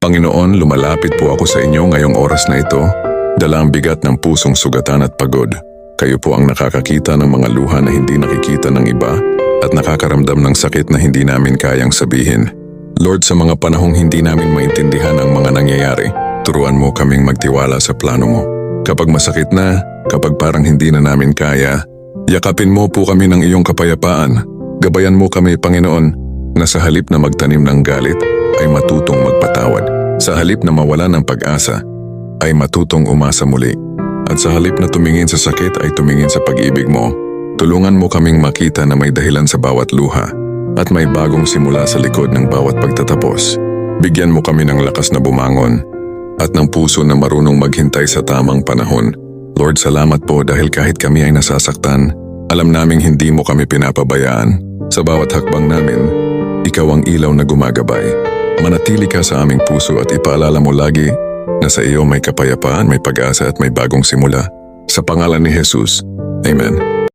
Panginoon, lumalapit po ako sa inyo ngayong oras na ito, dala ang bigat ng pusong sugatan at pagod. Kayo po ang nakakakita ng mga luha na hindi nakikita ng iba at nakakaramdam ng sakit na hindi namin kayang sabihin. Lord, sa mga panahong hindi namin maintindihan ang mga nangyayari, turuan mo kaming magtiwala sa plano mo. Kapag masakit na, kapag parang hindi na namin kaya, yakapin mo po kami ng iyong kapayapaan. Gabayan mo kami, Panginoon, na sa halip na magtanim ng galit, ay matutong magpatawad. Sa halip na mawala ng pag-asa, ay matutong umasa muli. At sa halip na tumingin sa sakit ay tumingin sa pag-ibig mo. Tulungan mo kaming makita na may dahilan sa bawat luha at may bagong simula sa likod ng bawat pagtatapos. Bigyan mo kami ng lakas na bumangon at ng puso na marunong maghintay sa tamang panahon. Lord, salamat po dahil kahit kami ay nasasaktan, alam naming hindi mo kami pinapabayaan. Sa bawat hakbang namin, ikaw ang ilaw na gumagabay. Manatili ka sa aming puso at ipaalala mo lagi na sa iyo may kapayapaan, may pag-asa at may bagong simula. Sa pangalan ni Jesus, Amen.